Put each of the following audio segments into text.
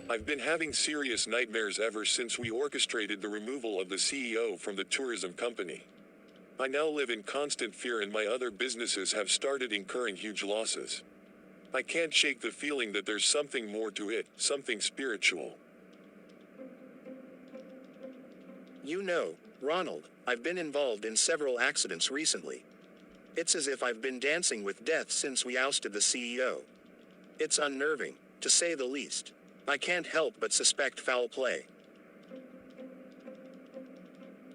I've been having serious nightmares ever since we orchestrated the removal of the CEO from the tourism company. I now live in constant fear and my other businesses have started incurring huge losses. I can't shake the feeling that there's something more to it, something spiritual. You know, Ronald, I've been involved in several accidents recently. It's as if I've been dancing with death since we ousted the CEO. It's unnerving, to say the least. I can't help but suspect foul play.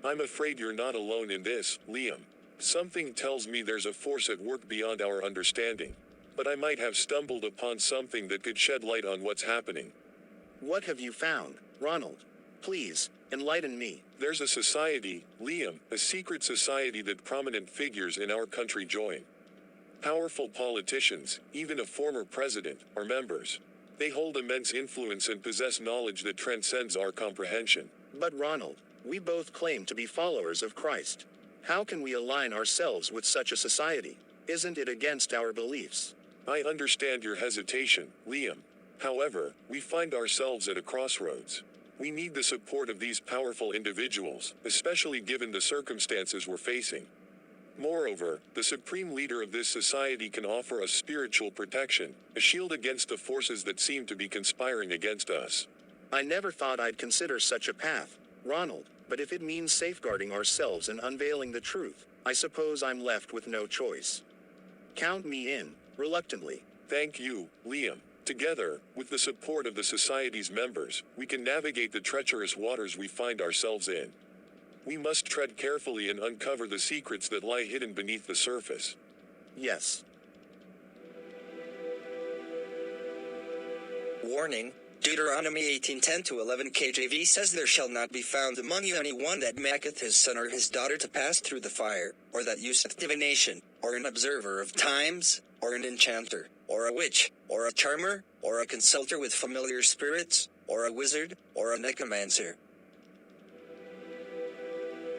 I'm afraid you're not alone in this, Liam. Something tells me there's a force at work beyond our understanding. But I might have stumbled upon something that could shed light on what's happening. What have you found, Ronald? Please, enlighten me. There's a society, Liam, a secret society that prominent figures in our country join. Powerful politicians, even a former president, are members. They hold immense influence and possess knowledge that transcends our comprehension. But Ronald, we both claim to be followers of Christ. How can we align ourselves with such a society? Isn't it against our beliefs? I understand your hesitation, Liam. However, we find ourselves at a crossroads. We need the support of these powerful individuals, especially given the circumstances we're facing. Moreover, the supreme leader of this society can offer us spiritual protection, a shield against the forces that seem to be conspiring against us. I never thought I'd consider such a path, Ronald, but if it means safeguarding ourselves and unveiling the truth, I suppose I'm left with no choice. Count me in, reluctantly. Thank you, Liam. Together, with the support of the society's members, we can navigate the treacherous waters we find ourselves in. We must tread carefully and uncover the secrets that lie hidden beneath the surface. Yes. Warning, Deuteronomy 18:10-11 KJV says there shall not be found among you any one that maketh his son or his daughter to pass through the fire, or that useth divination, or an observer of times, or an enchanter, or a witch, or a charmer, or a consulter with familiar spirits, or a wizard, or a necromancer.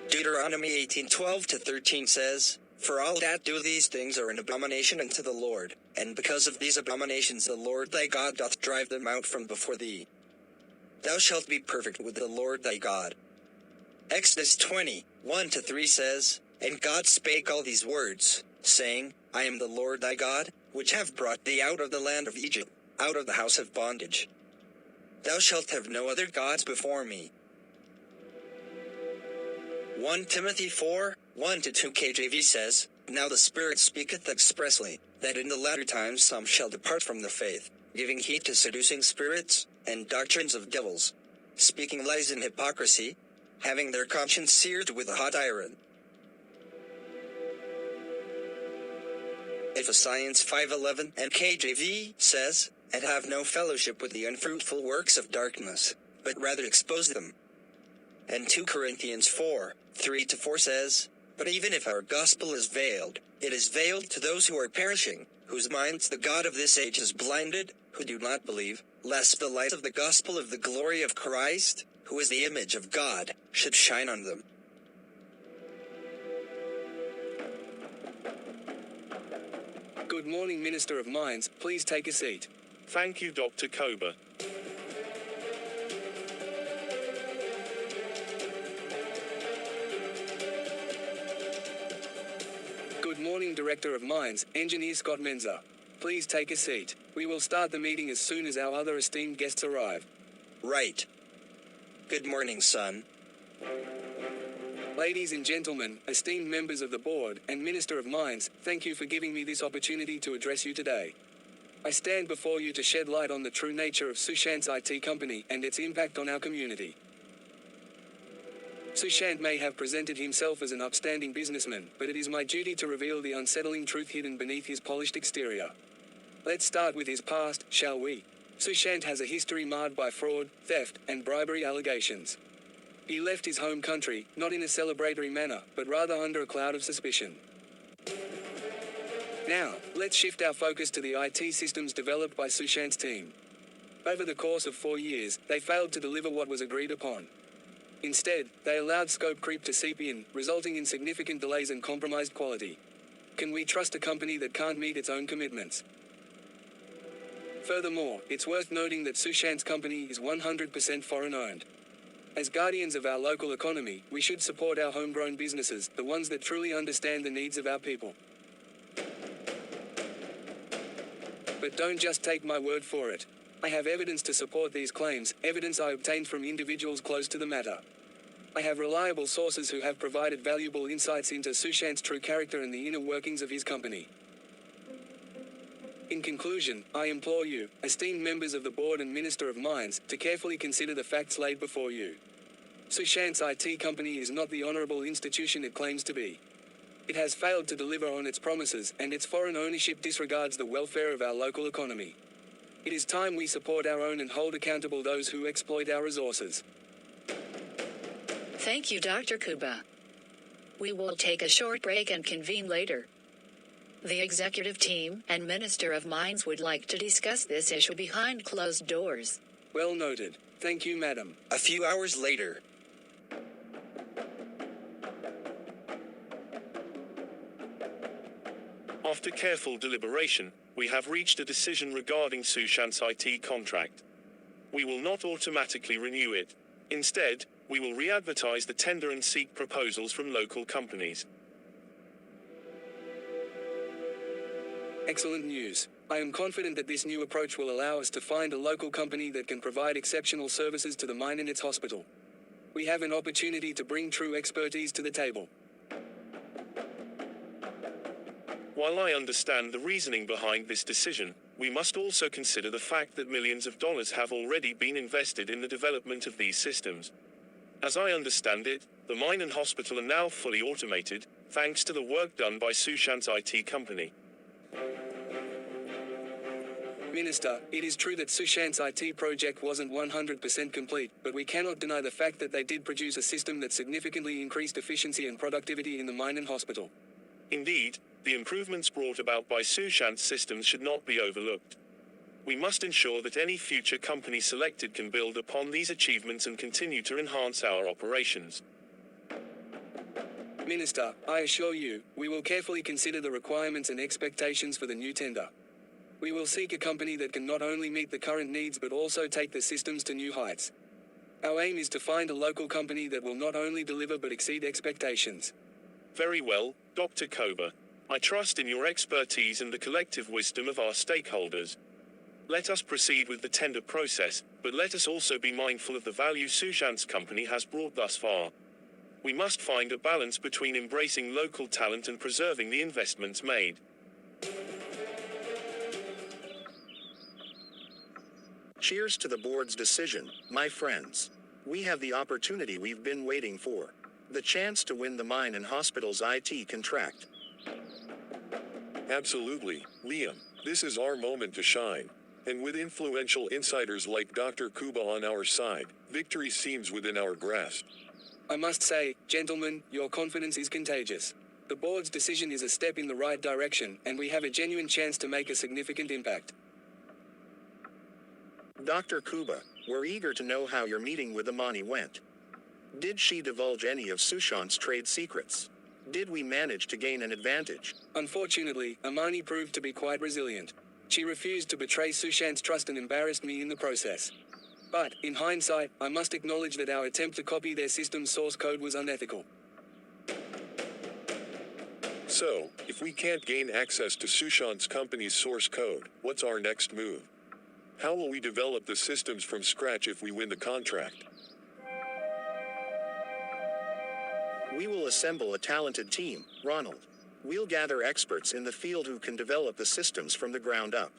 Deuteronomy 18:12-13 says, For all that do these things are an abomination unto the Lord, and because of these abominations the Lord thy God doth drive them out from before thee. Thou shalt be perfect with the Lord thy God. Exodus 20:1-3 says, And God spake all these words, saying, I am the Lord thy God, which have brought thee out of the land of Egypt, out of the house of bondage. Thou shalt have no other gods before me. 1 Timothy 4:1-2 KJV says, Now the Spirit speaketh expressly, that in the latter times some shall depart from the faith, giving heed to seducing spirits, and doctrines of devils, speaking lies in hypocrisy, having their conscience seared with a hot iron. Ephesians 5:11 and KJV says, And have no fellowship with the unfruitful works of darkness, but rather expose them. And 2 Corinthians 4:3-4 says, But even if our gospel is veiled, it is veiled to those who are perishing, whose minds the God of this age has blinded, who do not believe, lest the light of the gospel of the glory of Christ, who is the image of God, should shine on them. Good morning, Minister of Mines. Please take a seat. Thank you, Dr. Kober. Good morning, Director of Mines, Engineer Scott Menzer. Please take a seat. We will start the meeting as soon as our other esteemed guests arrive. Right. Good morning, son. Ladies and gentlemen, esteemed members of the board, and Minister of Mines, thank you for giving me this opportunity to address you today. I stand before you to shed light on the true nature of Sushant's IT company and its impact on our community. Sushant may have presented himself as an upstanding businessman, but it is my duty to reveal the unsettling truth hidden beneath his polished exterior. Let's start with his past, shall we? Sushant has a history marred by fraud, theft, and bribery allegations. He left his home country, not in a celebratory manner, but rather under a cloud of suspicion. Now, let's shift our focus to the IT systems developed by Sushant's team. Over the course of 4 years, they failed to deliver what was agreed upon. Instead, they allowed scope creep to seep in, resulting in significant delays and compromised quality. Can we trust a company that can't meet its own commitments? Furthermore, it's worth noting that Sushant's company is 100% foreign-owned. As guardians of our local economy, we should support our homegrown businesses, the ones that truly understand the needs of our people. But don't just take my word for it. I have evidence to support these claims, evidence I obtained from individuals close to the matter. I have reliable sources who have provided valuable insights into Sushant's true character and the inner workings of his company. In conclusion, I implore you, esteemed members of the Board and Minister of Mines, to carefully consider the facts laid before you. Sushant's IT company is not the honorable institution it claims to be. It has failed to deliver on its promises, and its foreign ownership disregards the welfare of our local economy. It is time we support our own and hold accountable those who exploit our resources. Thank you, Dr. Kuba. We will take a short break and convene later. The executive team and Minister of Mines would like to discuss this issue behind closed doors. Well noted. Thank you, madam. A few hours later. After careful deliberation, we have reached a decision regarding Sushant's IT contract. We will not automatically renew it. Instead, we will re-advertise the tender and seek proposals from local companies. Excellent news. I am confident that this new approach will allow us to find a local company that can provide exceptional services to the mine and its hospital. We have an opportunity to bring true expertise to the table. While I understand the reasoning behind this decision, we must also consider the fact that millions of dollars have already been invested in the development of these systems. As I understand it, the mine and hospital are now fully automated, thanks to the work done by Sushant's IT company. Minister, it is true that Sushant's IT project wasn't 100% complete, but we cannot deny the fact that they did produce a system that significantly increased efficiency and productivity in the mine and hospital. Indeed, the improvements brought about by Sushant's systems should not be overlooked. We must ensure that any future company selected can build upon these achievements and continue to enhance our operations. Minister, I assure you, we will carefully consider the requirements and expectations for the new tender. We will seek a company that can not only meet the current needs but also take the systems to new heights. Our aim is to find a local company that will not only deliver but exceed expectations. Very well, Dr. Koba. I trust in your expertise and the collective wisdom of our stakeholders. Let us proceed with the tender process, but let us also be mindful of the value Sushant's company has brought thus far. We must find a balance between embracing local talent and preserving the investments made. Cheers to the board's decision, my friends. We have the opportunity we've been waiting for. The chance to win the mine and hospital's IT contract. Absolutely, Liam. This is our moment to shine. And with influential insiders like Dr. Kuba on our side, victory seems within our grasp. I must say, gentlemen, your confidence is contagious. The board's decision is a step in the right direction, and we have a genuine chance to make a significant impact. Dr. Kuba, we're eager to know how your meeting with Amani went. Did she divulge any of Sushant's trade secrets? Did we manage to gain an advantage? Unfortunately, Amani proved to be quite resilient. She refused to betray Sushant's trust and embarrassed me in the process. But, in hindsight, I must acknowledge that our attempt to copy their system's source code was unethical. So, if we can't gain access to Sushant's company's source code, what's our next move? How will we develop the systems from scratch if we win the contract? We will assemble a talented team, Ronald. We'll gather experts in the field who can develop the systems from the ground up.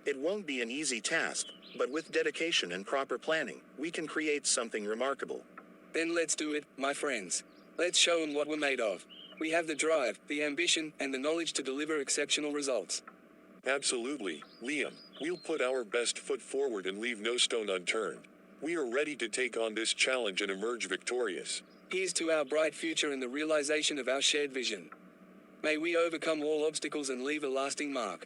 It won't be an easy task, but with dedication and proper planning, we can create something remarkable. Then let's do it, my friends. Let's show them what we're made of. We have the drive, the ambition, and the knowledge to deliver exceptional results. Absolutely, Liam. We'll put our best foot forward and leave no stone unturned. We are ready to take on this challenge and emerge victorious. Here's to our bright future and the realization of our shared vision. May we overcome all obstacles and leave a lasting mark.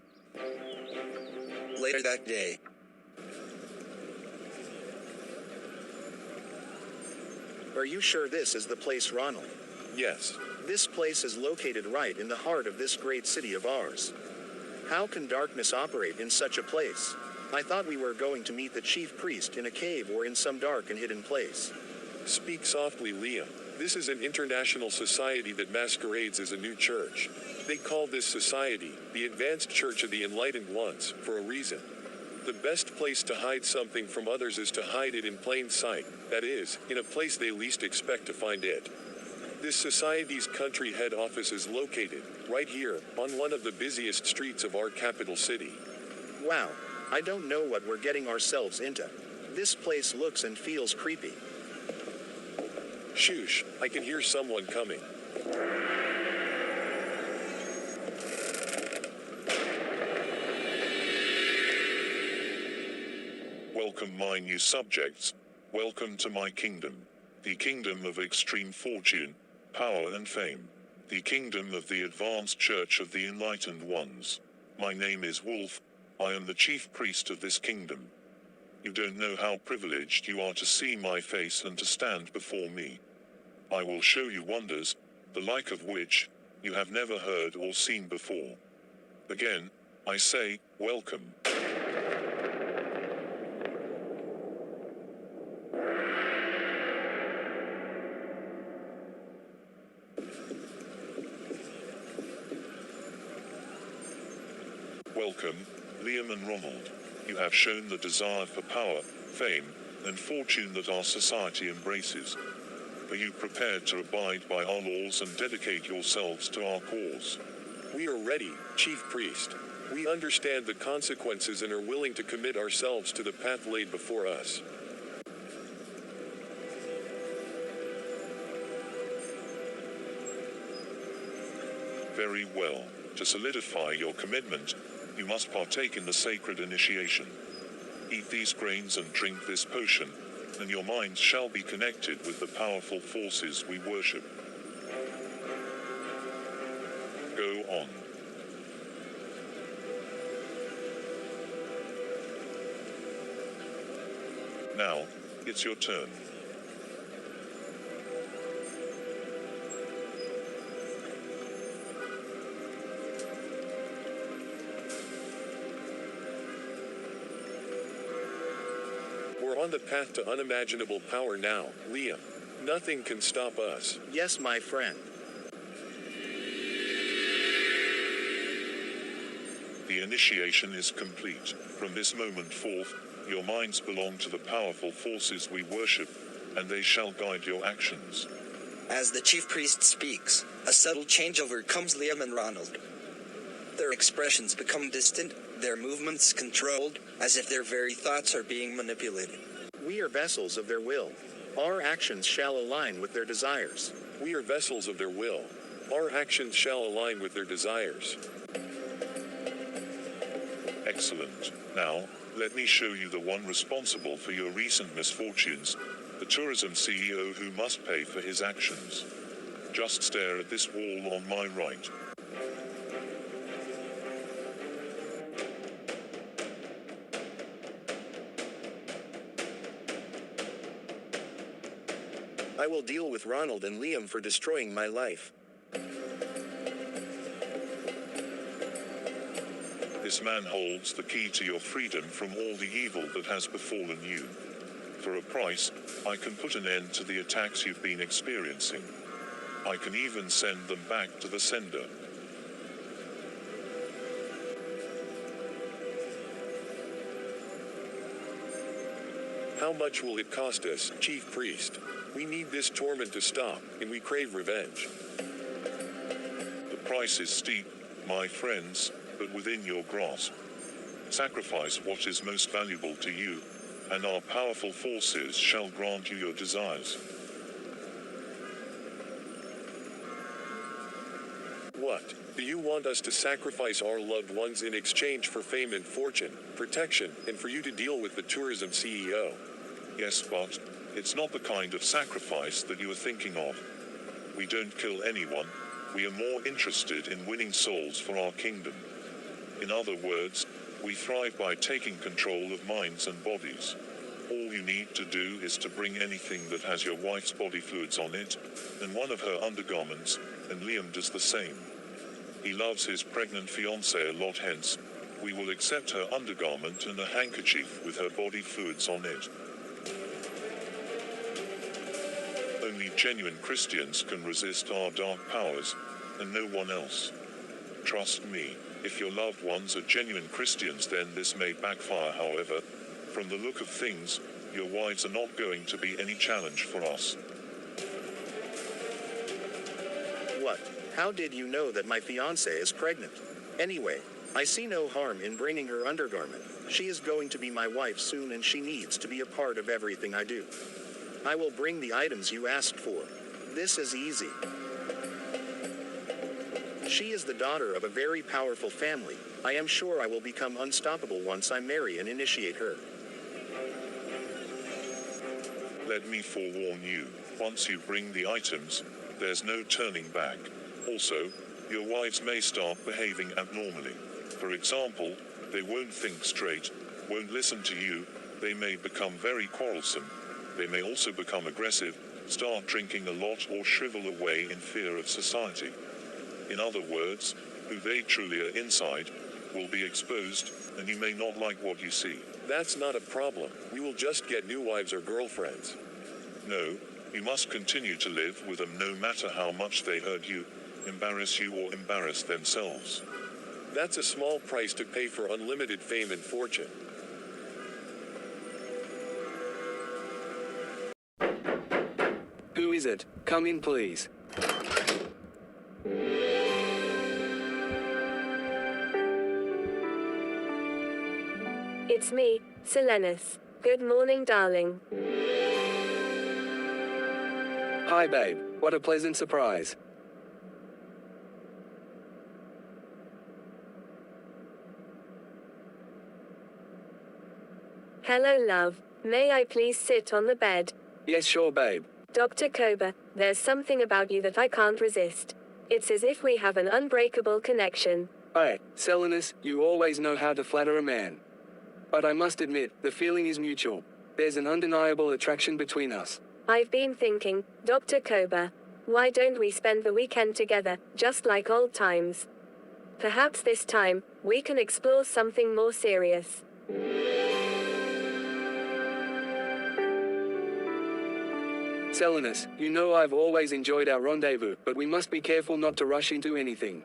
Later that day. Are you sure this is the place, Ronald? Yes. This place is located right in the heart of this great city of ours. How can darkness operate in such a place? I thought we were going to meet the chief priest in a cave or in some dark and hidden place. Speak softly, Liam. This is an international society that masquerades as a new church. They call this society the Advanced Church of the Enlightened Ones, for a reason. The best place to hide something from others is to hide it in plain sight, that is, in a place they least expect to find it. This society's country head office is located, right here, on one of the busiest streets of our capital city. Wow, I don't know what we're getting ourselves into. This place looks and feels creepy. Shush, I can hear someone coming. Welcome, my new subjects. Welcome to my kingdom. The kingdom of extreme fortune, power and fame. The kingdom of the advanced church of the enlightened ones. My name is Wolf. I am the chief priest of this kingdom. You don't know how privileged you are to see my face and to stand before me. I will show you wonders, the like of which you have never heard or seen before. Again, I say, welcome. Welcome, Liam and Ronald. You have shown the desire for power, fame, and fortune that our society embraces. Are you prepared to abide by our laws and dedicate yourselves to our cause? We are ready, Chief Priest. We understand the consequences and are willing to commit ourselves to the path laid before us. Very well. To solidify your commitment, you must partake in the sacred initiation. Eat these grains and drink this potion, and your minds shall be connected with the powerful forces we worship. Go on. Now, it's your turn. We're on the path to unimaginable power now, Liam. Nothing can stop us. Yes, my friend. The initiation is complete. From this moment forth, your minds belong to the powerful forces we worship, and they shall guide your actions. As the chief priest speaks, a subtle changeover comes Liam and Ronald. Their expressions become distant, their movements controlled, as if their very thoughts are being manipulated. We are vessels of their will. Our actions shall align with their desires. We are vessels of their will. Our actions shall align with their desires. Excellent. Now, let me show you the one responsible for your recent misfortunes, the tourism CEO who must pay for his actions. Just stare at this wall on my right. I will deal with Ronald and Liam for destroying my life. This man holds the key to your freedom from all the evil that has befallen you. For a price, I can put an end to the attacks you've been experiencing. I can even send them back to the sender. How much will it cost us, Chief Priest? We need this torment to stop, and we crave revenge. The price is steep, my friends, but within your grasp. Sacrifice what is most valuable to you, and our powerful forces shall grant you your desires. What? Do you want us to sacrifice our loved ones in exchange for fame and fortune, protection, and for you to deal with the tourism CEO? Yes, but it's not the kind of sacrifice that you are thinking of. We don't kill anyone. We are more interested in winning souls for our kingdom. In other words, we thrive by taking control of minds and bodies. All you need to do is to bring anything that has your wife's body fluids on it, and one of her undergarments, and Liam does the same. He loves his pregnant fiancée a lot, hence, We will accept her undergarment and a handkerchief with her body fluids on it. Only genuine Christians can resist our dark powers, and no one else. Trust me, if your loved ones are genuine Christians, then this may backfire. However, from the look of things, your wives are not going to be any challenge for us. What? How did you know that my fiancée is pregnant? Anyway, I see no harm in bringing her undergarment. She is going to be my wife soon and she needs to be a part of everything I do. I will bring the items you asked for. This is easy. She is the daughter of a very powerful family. I am sure I will become unstoppable once I marry and initiate her. Let me forewarn you, once you bring the items, there's no turning back. Also, your wives may start behaving abnormally. For example, they won't think straight, won't listen to you, they may become very quarrelsome. They may also become aggressive, start drinking a lot, or shrivel away in fear of society. In other words, who they truly are inside will be exposed, and you may not like what you see. That's not a problem. We will just get new wives or girlfriends. No, you must continue to live with them no matter how much they hurt you, embarrass you, or embarrass themselves. That's a small price to pay for unlimited fame and fortune. Who is it? Come in, please. It's me, Selenus. Good morning, darling. Hi, babe. What a pleasant surprise. Hello, love. May I please sit on the bed? Yes, sure, babe. Dr. Koba, there's something about you that I can't resist. It's as if we have an unbreakable connection. Hey, Selenus, you always know how to flatter a man. But I must admit, the feeling is mutual. There's an undeniable attraction between us. I've been thinking, Dr. Koba, why don't we spend the weekend together, just like old times? Perhaps this time, we can explore something more serious. Selenus, you know I've always enjoyed our rendezvous, but we must be careful not to rush into anything.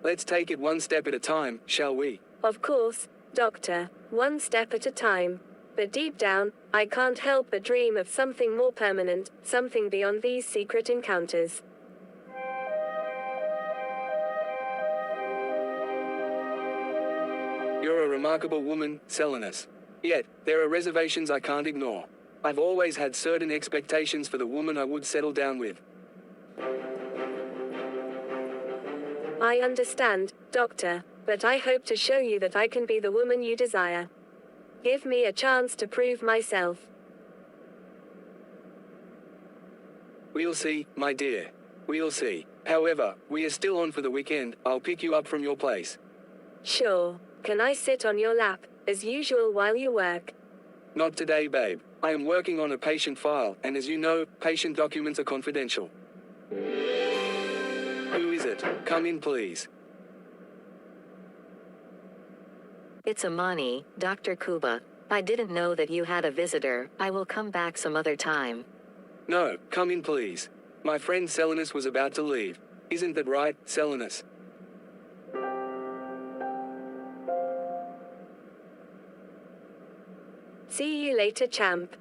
Let's take it one step at a time, shall we? Of course, Doctor, one step at a time. But deep down, I can't help but dream of something more permanent, something beyond these secret encounters. You're a remarkable woman, Selenus. Yet, there are reservations I can't ignore. I've always had certain expectations for the woman I would settle down with. I understand, Doctor, but I hope to show you that I can be the woman you desire. Give me a chance to prove myself. We'll see, my dear. We'll see. However, we are still on for the weekend. I'll pick you up from your place. Sure. Can I sit on your lap, as usual, while you work? Not today, babe. I am working on a patient file, and as you know, patient documents are confidential. Who is it? Come in, please. It's Amani, Dr. Kuba. I didn't know that you had a visitor. I will come back some other time. No, come in, please. My friend Selenus was about to leave. Isn't that right, Selenus? See you later, champ.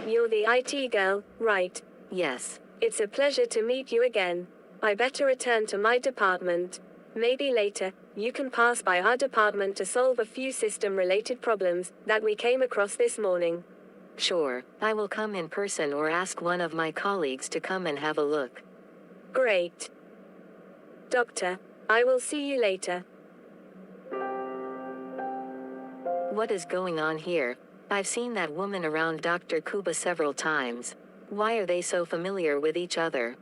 You're the IT girl, right? Yes. It's a pleasure to meet you again. I better return to my department. Maybe later, you can pass by our department to solve a few system-related problems that we came across this morning. Sure, I will come in person or ask one of my colleagues to come and have a look. Great. Doctor, I will see you later. What is going on here? I've seen that woman around Dr. Kuba several times. Why are they so familiar with each other?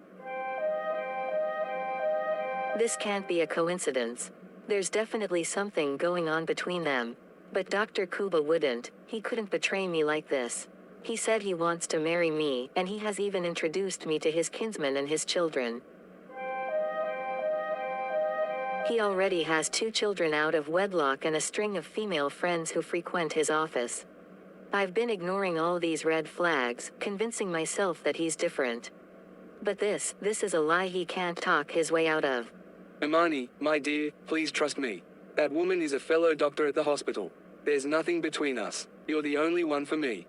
This can't be a coincidence. There's definitely something going on between them. But Dr. Kuba wouldn't. He couldn't betray me like this. He said he wants to marry me, and he has even introduced me to his kinsman and his children. He already has 2 children out of wedlock and a string of female friends who frequent his office. I've been ignoring all these red flags, convincing myself that he's different. But this is a lie he can't talk his way out of. Imani, my dear, please trust me. That woman is a fellow doctor at the hospital. There's nothing between us. You're the only one for me.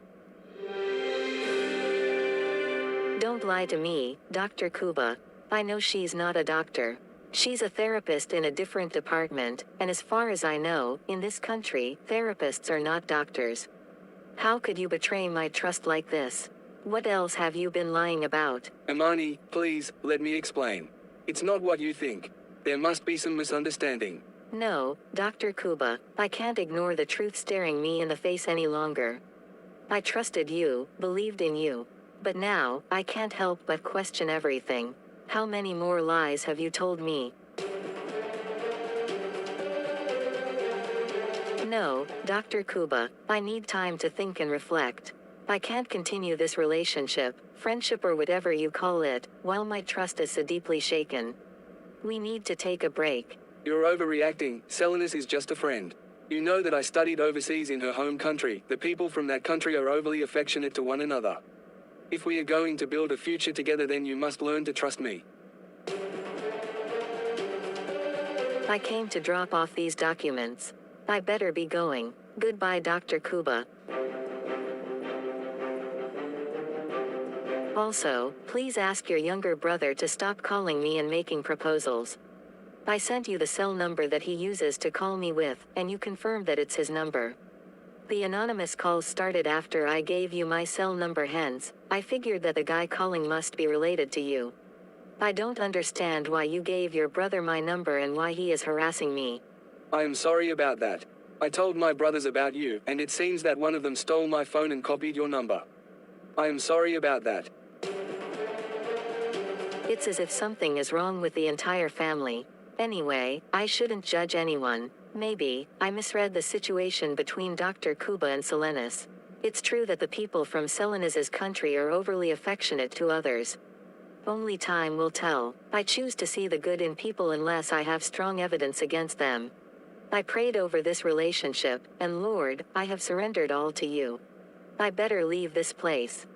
Don't lie to me, Dr. Kuba. I know she's not a doctor. She's a therapist in a different department, and as far as I know, in this country, therapists are not doctors. How could you betray my trust like this? What else have you been lying about? Imani, please, let me explain. It's not what you think. There must be some misunderstanding. No, Dr. Kuba, I can't ignore the truth staring me in the face any longer. I trusted you, believed in you. But now, I can't help but question everything. How many more lies have you told me? No, Dr. Kuba, I need time to think and reflect. I can't continue this relationship, friendship or whatever you call it, while my trust is so deeply shaken. We need to take a break. You're overreacting. Selenis is just a friend. You know that I studied overseas in her home country. The people from that country are overly affectionate to one another. If we are going to build a future together, then you must learn to trust me. I came to drop off these documents. I better be going. Goodbye, Dr. Kuba. Also, please ask your younger brother to stop calling me and making proposals. I sent you the cell number that he uses to call me with, and you confirmed that it's his number. The anonymous calls started after I gave you my cell number, hence, I figured that the guy calling must be related to you. I don't understand why you gave your brother my number and why he is harassing me. I am sorry about that. I told my brothers about you, and it seems that one of them stole my phone and copied your number. I am sorry about that. It's as if something is wrong with the entire family. Anyway, I shouldn't judge anyone. Maybe, I misread the situation between Dr. Kuba and Selenis. It's true that the people from Selenis' country are overly affectionate to others. Only time will tell. I choose to see the good in people unless I have strong evidence against them. I prayed over this relationship, and Lord, I have surrendered all to you. I better leave this place.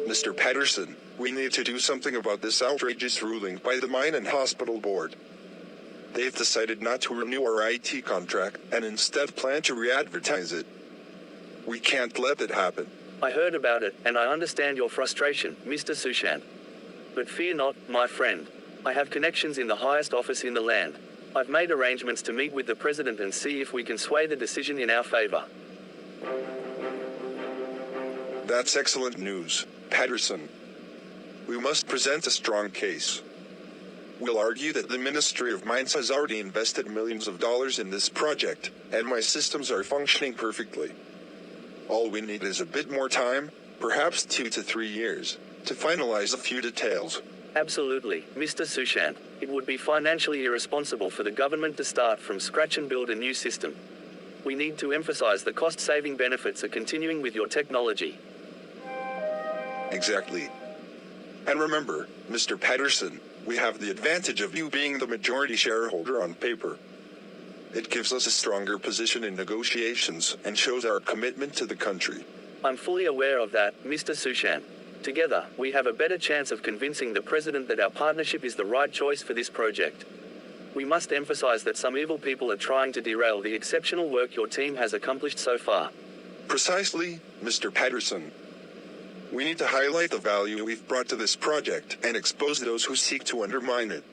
Mr. Patterson, we need to do something about this outrageous ruling by the Mine and Hospital Board. They've decided not to renew our IT contract, and instead plan to re-advertise it. We can't let it happen. I heard about it, and I understand your frustration, Mr. Sushant. But fear not, my friend. I have connections in the highest office in the land. I've made arrangements to meet with the president and see if we can sway the decision in our favor. That's excellent news, Patterson. We must present a strong case. We'll argue that the Ministry of Mines has already invested millions of dollars in this project, and my systems are functioning perfectly. All we need is a bit more time, perhaps 2 to 3 years, to finalize a few details. Absolutely, Mr. Sushant. It would be financially irresponsible for the government to start from scratch and build a new system. We need to emphasize the cost-saving benefits of continuing with your technology. Exactly. And remember, Mr. Patterson, we have the advantage of you being the majority shareholder on paper. It gives us a stronger position in negotiations and shows our commitment to the country. I'm fully aware of that, Mr. Sushant. Together, we have a better chance of convincing the president that our partnership is the right choice for this project. We must emphasize that some evil people are trying to derail the exceptional work your team has accomplished so far. Precisely, Mr. Patterson. We need to highlight the value we've brought to this project and expose those who seek to undermine it.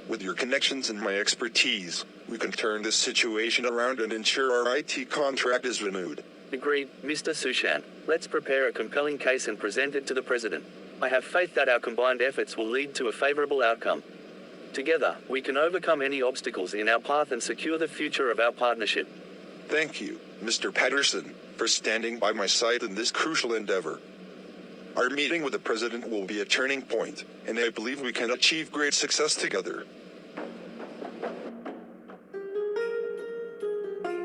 With your connections and my expertise, we can turn this situation around and ensure our IT contract is renewed. Agreed, Mr. Sushant. Let's prepare a compelling case and present it to the president. I have faith that our combined efforts will lead to a favorable outcome. Together, we can overcome any obstacles in our path and secure the future of our partnership. Thank you, Mr. Patterson, for standing by my side in this crucial endeavor. Our meeting with the president will be a turning point, and I believe we can achieve great success together.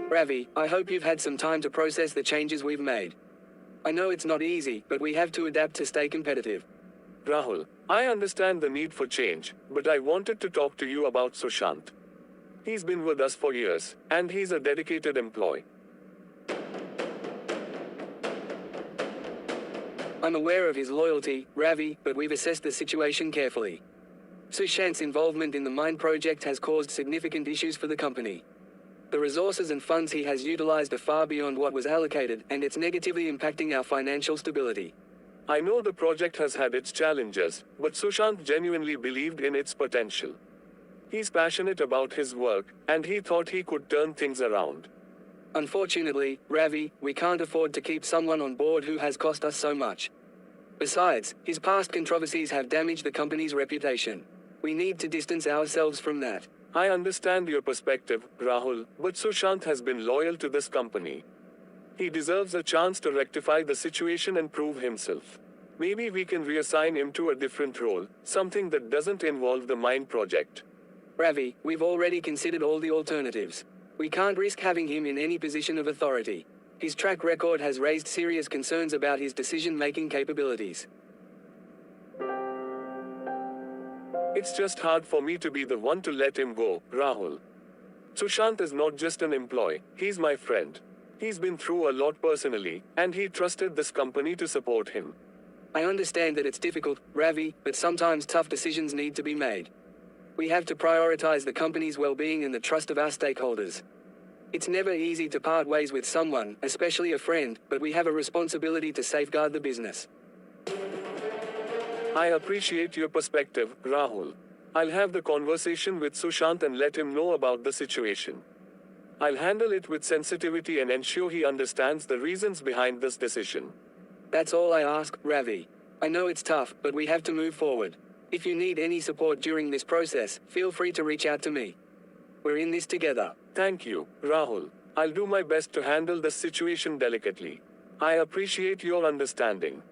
Ravi, I hope you've had some time to process the changes we've made. I know it's not easy, but we have to adapt to stay competitive. Rahul, I understand the need for change, but I wanted to talk to you about Sushant. He's been with us for years, and he's a dedicated employee. I'm aware of his loyalty, Ravi, but we've assessed the situation carefully. Sushant's involvement in the mine project has caused significant issues for the company. The resources and funds he has utilized are far beyond what was allocated, and it's negatively impacting our financial stability. I know the project has had its challenges, but Sushant genuinely believed in its potential. He's passionate about his work, and he thought he could turn things around. Unfortunately, Ravi, we can't afford to keep someone on board who has cost us so much. Besides, his past controversies have damaged the company's reputation. We need to distance ourselves from that. I understand your perspective, Rahul, but Sushant has been loyal to this company. He deserves a chance to rectify the situation and prove himself. Maybe we can reassign him to a different role, something that doesn't involve the mine project. Ravi, we've already considered all the alternatives. We can't risk having him in any position of authority. His track record has raised serious concerns about his decision-making capabilities. It's just hard for me to be the one to let him go, Rahul. Sushant is not just an employee, he's my friend. He's been through a lot personally, and he trusted this company to support him. I understand that it's difficult, Ravi, but sometimes tough decisions need to be made. We have to prioritize the company's well-being and the trust of our stakeholders. It's never easy to part ways with someone, especially a friend, but we have a responsibility to safeguard the business. I appreciate your perspective, Rahul. I'll have the conversation with Sushant and let him know about the situation. I'll handle it with sensitivity and ensure he understands the reasons behind this decision. That's all I ask, Ravi. I know it's tough, but we have to move forward. If you need any support during this process, feel free to reach out to me. We're in this together. Thank you, Rahul. I'll do my best to handle the situation delicately. I appreciate your understanding.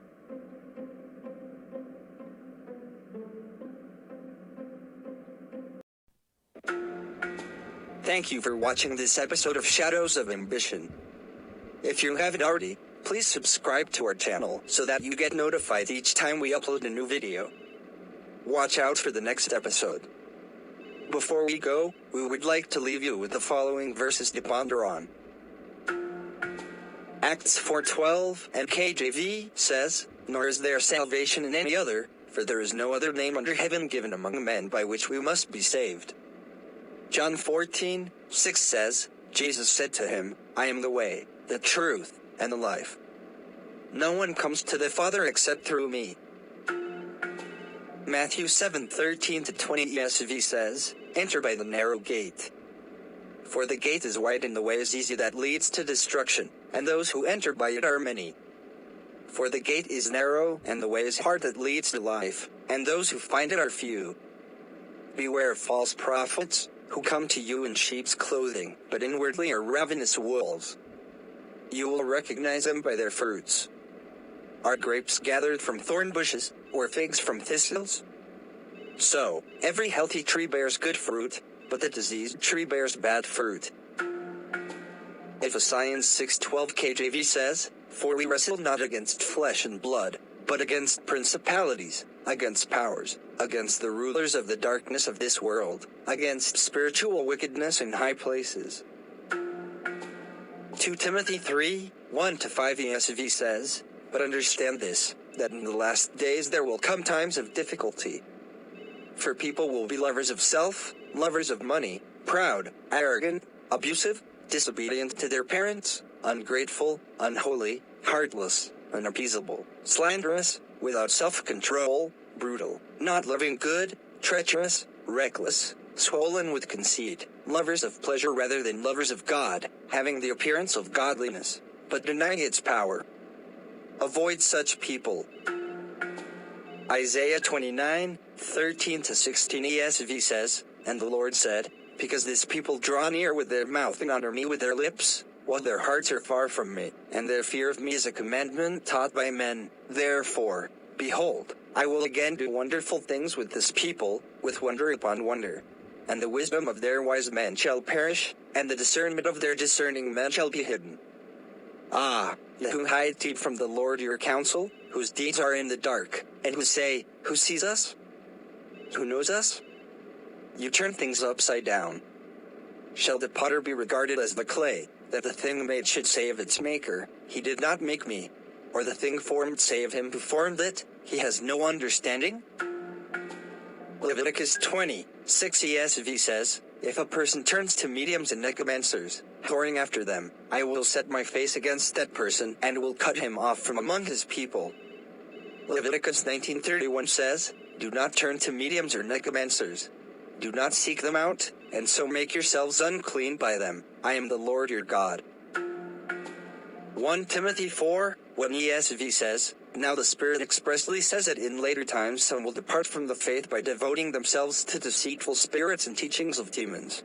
Thank you for watching this episode of Shadows of Ambition. If you haven't already, please subscribe to our channel so that you get notified each time we upload a new video. Watch out for the next episode. Before we go, we would like to leave you with the following verses to ponder on. Acts 4:12 and KJV says, "Nor is there salvation in any other, for there is no other name under heaven given among men by which we must be saved." John 14:6 says, Jesus said to him, "I am the way, the truth, and the life. No one comes to the Father except through me." Matthew 7:13-20 ESV says, "Enter by the narrow gate. For the gate is wide and the way is easy that leads to destruction, and those who enter by it are many. For the gate is narrow and the way is hard that leads to life, and those who find it are few. Beware of false prophets, who come to you in sheep's clothing, but inwardly are ravenous wolves. You will recognize them by their fruits. Are grapes gathered from thorn bushes, or figs from thistles? So, every healthy tree bears good fruit, but the diseased tree bears bad fruit." Ephesians 6:12 KJV says, "For we wrestle not against flesh and blood, but against principalities, against powers, against the rulers of the darkness of this world, against spiritual wickedness in high places." 2 Timothy 3:1-5 ESV says, "But understand this, that in the last days there will come times of difficulty. For people will be lovers of self, lovers of money, proud, arrogant, abusive, disobedient to their parents, ungrateful, unholy, heartless, unappeasable, slanderous, without self-control, brutal, not loving good, treacherous, reckless, swollen with conceit, lovers of pleasure rather than lovers of God, having the appearance of godliness, but denying its power. Avoid such people." Isaiah 29:13-16 ESV says, "And the Lord said, because this people draw near with their mouth and honor me with their lips, while their hearts are far from me, and their fear of me is a commandment taught by men. Therefore, behold, I will again do wonderful things with this people, with wonder upon wonder. And the wisdom of their wise men shall perish, and the discernment of their discerning men shall be hidden. Ah, you who hide deep from the Lord your counsel, whose deeds are in the dark, and who say, who sees us? Who knows us? You turn things upside down. Shall the potter be regarded as the clay, that the thing made should say of its maker, he did not make me? Or the thing formed say of him who formed it, he has no understanding? Leviticus 20:6 ESV says, if a person turns to mediums and necromancers, whoring after them, I will set my face against that person and will cut him off from among his people. Leviticus 19:31 says, do not turn to mediums or necromancers. Do not seek them out, and so make yourselves unclean by them. I am the Lord your God. 1 Timothy 4:1 ESV says, now the Spirit expressly says that in later times some will depart from the faith by devoting themselves to deceitful spirits and teachings of demons.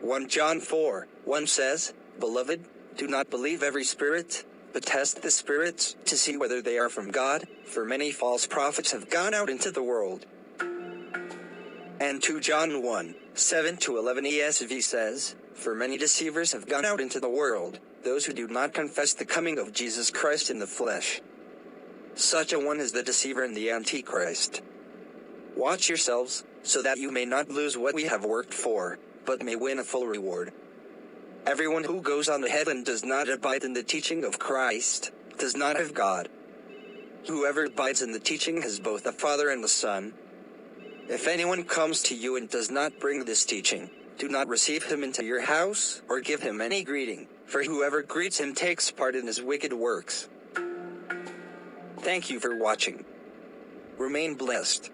1 John 4:1 says, beloved, do not believe every spirit, but test the spirits to see whether they are from God, for many false prophets have gone out into the world. And 2 John 1:7-11 ESV says, for many deceivers have gone out into the world, those who do not confess the coming of Jesus Christ in the flesh. Such a one is the deceiver and the Antichrist. Watch yourselves, so that you may not lose what we have worked for, but may win a full reward. Everyone who goes on ahead and does not abide in the teaching of Christ, does not have God. Whoever abides in the teaching has both the Father and the Son. If anyone comes to you and does not bring this teaching, do not receive him into your house, or give him any greeting, for whoever greets him takes part in his wicked works. Thank you for watching. Remain blessed.